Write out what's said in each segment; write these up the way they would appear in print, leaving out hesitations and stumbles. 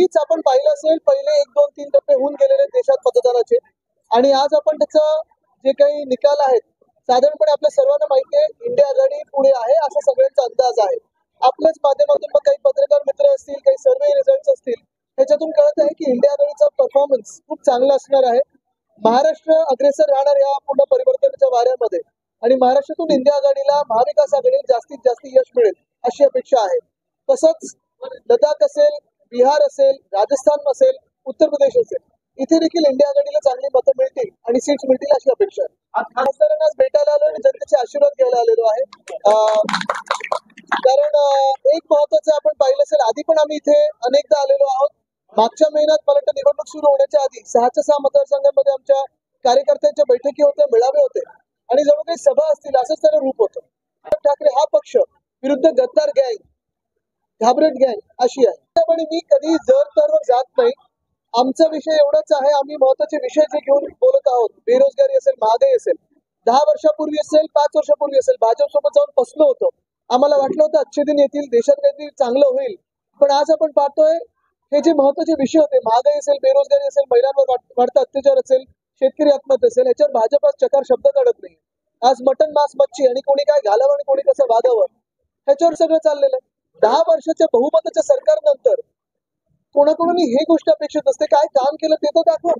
हीच आपण पाहिलं असेल पहिले 1, 2, 3 टप्पे होऊन गेलेले देशात मतदानाचे आणि आज आपण त्याचा जे काही निकाल आहेत साधारणपणे आपल्या सर्वांना माहिती आहे इंडिया आघाडी पुढे आहे असा सगळ्यांचा अंदाज आहे. आपल्याच माध्यमातून मग काही पत्रकार मित्र असतील काही सर्वे रिझल्ट असतील त्याच्यातून कळत आहे की इंडिया आघाडीचा परफॉर्मन्स खूप चांगला असणार आहे. महाराष्ट्र अग्रेसर राहणार या पूर्ण परिवर्तनाच्या वाऱ्यामध्ये आणि महाराष्ट्रातून इंडिया आघाडीला महाविकास आघाडीला जास्तीत जास्त यश मिळेल अशी अपेक्षा आहे. तसंच लडाख असेल बिहार असेल राजस्थान असेल उत्तर प्रदेश असेल इथे देखील इंडिया आघाडीला चांगली मतं मिळतील आणि सीट्स मिळतील अशी अपेक्षा आहे. खासदारांना आज भेटायला आलो आणि जनतेचे आशीर्वाद घ्यायला आलेलो आहे. कारण एक महत्वाचं आपण पाहिलं असेल आधी पण आम्ही इथे अनेकदा आलेलो आहोत. मागच्या महिन्यात मला वाटतं निवडणूक सुरू होण्याच्या आधी 6च्या 6 मतदारसंघांमध्ये आमच्या कार्यकर्त्यांच्या बैठकी होत्या मेळावे होते आणि जणू काही सभा असतील असंच त्याला रूप होतं. ठाकरे हा पक्ष विरुद्ध गद्दार गँग घाबरट गँग अशी आहे आणि मी कधी जर तरवर जात नाही. आमचा विषय एवढाच आहे आम्ही महत्वाचे विषय जे घेऊन बोलत आहोत बेरोजगारी असेल महागाई असेल 10 वर्षापूर्वी असेल 5 वर्षापूर्वी असेल भाजपसोबत जाऊन फसलो होतो. आम्हाला वाटलं होतं अच्छे दिन येतील देशात काहीतरी चांगलं होईल पण आज आपण पाहतोय हे जे महत्वाचे विषय होते महागाई असेल बेरोजगारी असेल महिलांवर वाढता अत्याचार असेल शेतकरी आत्महत्या असेल याच्यावर भाजप आज चकार शब्द काढत नाही. आज मटन मांस मच्छी आणि कोणी काय घालावं आणि कोणी कसं वागावं ह्याच्यावर सगळं चाललेलं आहे. 10 वर्षाच्या बहुमताच्या सरकारनंतर कोणाकोणी हे गोष्ट अपेक्षित असते काय काम केलं ते तर दाखवा.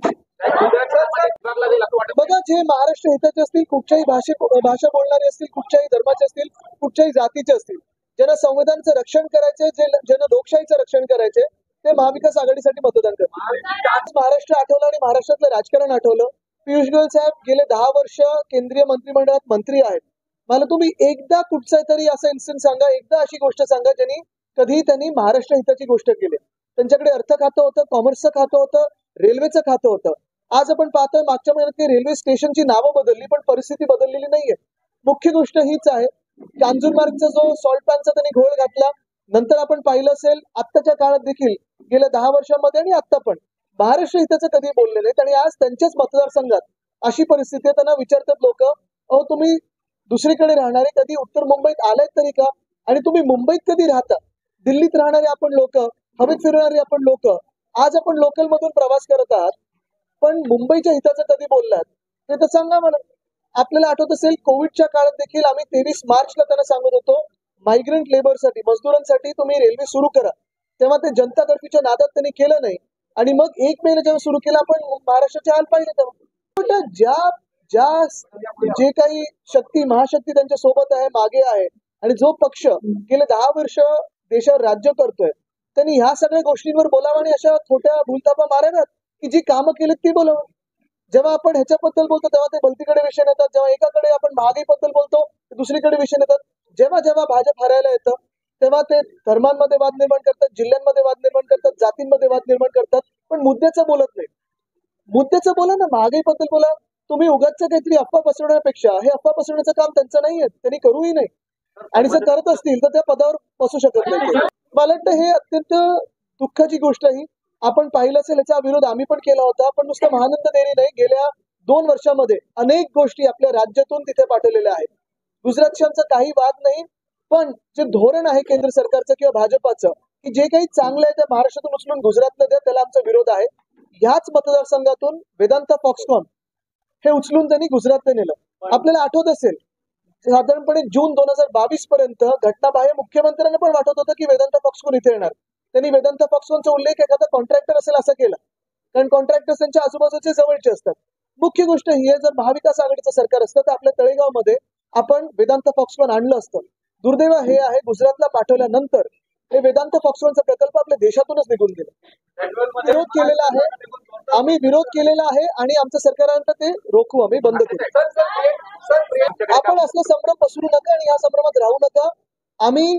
बघा जे महाराष्ट्र हिताचे असतील कुठच्याही भाषा बोलणारे असतील कुठच्याही धर्माचे असतील कुठच्याही जातीचे असतील ज्यांना संविधानाचं रक्षण करायचे ज्यांना लोकशाहीचं रक्षण करायचे ते महाविकास आघाडीसाठी मतदान करतात. महाराष्ट्र आठवलं आणि महाराष्ट्रातलं राजकारण आठवलं. पियुष गोयल साहेब गेले 10 वर्ष केंद्रीय मंत्रिमंडळात मंत्री आहेत. मला तुम्ही एकदा कुठचा तरी असा इन्सिडेंट सांगा एकदा अशी गोष्ट सांगा ज्यांनी कधी त्यांनी महाराष्ट्र हिताची गोष्ट केली. त्यांच्याकडे अर्थ खातं होतं कॉमर्सचं खातं होतं रेल्वेचं खातं होतं. आज आपण पाहतोय मागच्या महिन्यात रेल्वे स्टेशनची नावं बदलली पण परिस्थिती बदललेली नाहीये. मुख्य गोष्ट हीच आहे कांजूरमार्गचा जो सॉल्ट पॅनचा त्यांनी घोळ घातला नंतर आपण पाहिलं असेल आत्ताच्या काळात देखील गेल्या 10 वर्षांमध्ये आणि आता पण महाराष्ट्र हिताचं कधी बोलले नाहीत आणि आज त्यांच्याच मतदारसंघात अशी परिस्थिती आहे. त्यांना विचारतात लोक अहो तुम्ही दुसरीकडे राहणारे कधी उत्तर मुंबईत आलात तरी का आणि तुम्ही मुंबईत कधी राहता. दिल्लीत राहणारे आपण लोक हवेत फिरणारे आपण लोक आज आपण लोकल मधून प्रवास करत आहात पण मुंबईच्या हिताचं कधी बोललात ते तर सांगा मला. आपल्याला आठवत असेल कोविडच्या काळात देखील आम्ही 23 मार्चला त्यांना सांगत होतो मायग्रंट लेबरसाठी मजदुरांसाठी तुम्ही रेल्वे सुरू करा. तेव्हा ते जनता कर्फ्यूच्या नादात त्यांनी केलं नाही आणि मग 1 मेला जेव्हा सुरू केलं आपण महाराष्ट्राचे हाल पाहिले तेव्हा जे काही शक्ती महाशक्ती त्यांच्या सोबत आहे मागे आहे आणि जो पक्ष गेले 10 वर्ष देशावर राज्य करतोय त्यांनी ह्या सगळ्या गोष्टींवर बोलावं आणि अशा खोट्या भूलतापा माराव्यात की जी कामं केलीत ती बोलावं. जेव्हा आपण ह्याच्याबद्दल बोलतो तेव्हा ते भलतीकडे विषय नेतात. जेव्हा एकाकडे आपण महागाईबद्दल बोलतो दुसरीकडे विषय नेतात. जेव्हा भाजप हरायला येतं तेव्हा ते धर्मांमध्ये वाद निर्माण करतात जिल्ह्यांमध्ये वाद निर्माण करतात जातींमध्ये वाद निर्माण करतात पण मुद्द्याचं बोलत नाही. मुद्द्याचं बोला ना महागाईबद्दल बोला. तुम्ही उगाच काहीतरी अफवा पसरवण्यापेक्षा हे अफवा पसरवण्याचं काम त्यांचं नाहीये त्यांनी करूही नाही आणि जर करत असतील तर त्या पदावर बसू शकत नाही. मला वाटतं हे अत्यंत दुःखाची गोष्ट ही आपण पाहिलं असेल याचा विरोध आम्ही पण केला होता पण नुसतं महानंद डेअरी नाही गेल्या 2 वर्षामध्ये अनेक गोष्टी आपल्या राज्यातून तिथे पाठवलेल्या आहेत. गुजरातच्यांचा काही वाद नाही पण जे धोरण आहे केंद्र सरकारचं किंवा भाजपाचं की जे काही चांगलं आहे ते महाराष्ट्रातून उचलून गुजरातला द्या त्याला आमचा विरोध आहे. ह्याच मतदारसंघातून वेदांता फॉक्सकॉन हे उचलून त्यांनी गुजरातला नेलं. आपल्याला आठवत असेल साधारणपणे जून 2022 पर्यंत घटनाबाह्य मुख्यमंत्र्यांना पण वाटत होतं की वेदांता फॉक्सकॉन इथे येणार. त्यांनी वेदांता फॉक्सकॉनचा उल्लेख एखादा कॉन्ट्रॅक्टर असेल असं केला कारण कॉन्ट्रॅक्टर त्यांच्या आजूबाजूचे जवळचे असतात. मुख्य गोष्ट ही आहे जर महाविकास आघाडीचं सरकार असतं तर आपल्या तळेगावमध्ये आपण वेदांता फॉक्सकॉन आणलं असतं. दुर्दैव हे आहे गुजरातला पाठवल्यानंतर हे वेदांता फॉक्सकॉनचा प्रकल्प आपल्या देशातूनच निघून गेला. विरोध केलेला आहे आम्ही विरोध केलेला आहे आणि आमचं सरकारांना ते रोखू आम्ही बंद करू. आपण असलं संभ्रम पसरू नका आणि या संभ्रमात राहू नका. आम्ही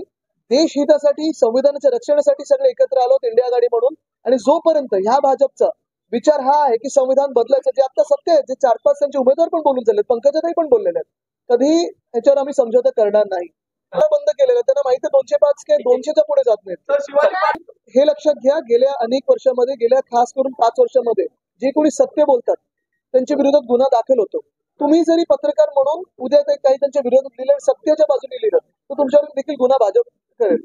देश हितासाठी संविधानाच्या रक्षणासाठी सगळे एकत्र आलो इंडिया आघाडी म्हणून आणि जोपर्यंत ह्या भाजपचा विचार हा आहे की संविधान बदलायचं जे आता सत्य आहे जे 4-5 त्यांचे उमेदवार पण बोलून झालेत पंकजाताई पण बोललेले आहेत कधी याच्यावर आम्ही समझोता करणार नाही. बंद केलेलं त्यांना माहिती 205 के 200च्या पुढे जात नाहीत. हे लक्षात घ्या गेल्या अनेक वर्षामध्ये गेल्या खास करून 5 वर्षामध्ये जे कोणी सत्य बोलतात त्यांच्या विरोधात गुन्हा दाखल होतो. तुम्ही जरी पत्रकार म्हणून उद्या काही त्यांच्या विरोधात लिहिलं सत्याच्या बाजूने लिहिलं तर तुमच्यावर देखील गुन्हा भाजप करेल.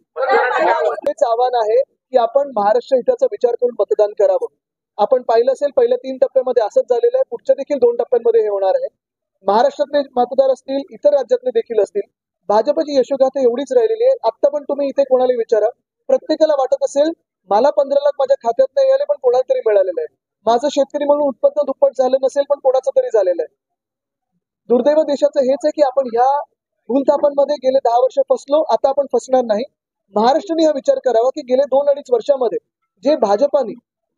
हेच आव्हान आहे की आपण महाराष्ट्र हिताचा विचार करून मतदान करावं. आपण पाहिलं असेल पहिल्या 3 टप्प्यामध्ये असंच झालेलं आहे. पुढच्या देखील 2 टप्प्यांमध्ये हे होणार आहे. महाराष्ट्रातले मतदार असतील, इतर राज्यातले देखील असतील. भाजपची यशोगाथा एवढीच राहिलेली आहे. आता पण तुम्ही इथे कोणाला विचारा, प्रत्येकाला वाटत असेल मला 15 लाख माझ्या खात्यात नाही आले, पण कोणाला तरी मिळालेलं आहे. माझं शेतकरी म्हणून उत्पन्न दुप्पट झालं नसेल, पण कोणाचं तरी झालेलं आहे. दुर्दैव देशाचं हेच आहे की आपण ह्या भूलथापांमध्ये गेले 10 वर्ष फसलो, आता आपण फसणार नाही. महाराष्ट्राने हा विचार करावा की गेले 2-2.5 वर्षामध्ये जे भाजपाने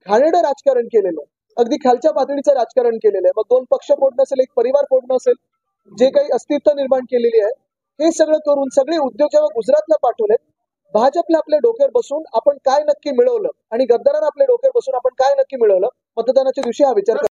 घाणेरडं राजकारण केलेलं आहे, अगदी खालच्या पातळीचं राजकारण केलेलं आहे, मग 2 पक्ष फोडणं असेल, एक परिवार फोडणं असेल, जे काही अस्थिरता निर्माण केलेली आहे, हे सगळं करून सगळे उद्योग जेव्हा गुजरातला पाठवले, भाजपला आपल्या डोक्यावर बसून आपण काय नक्की मिळवलं आणि गद्दारांना आपल्या डोक्यावर बसून आपण काय नक्की मिळवलं, मतदानाच्या दिवशी हा विचार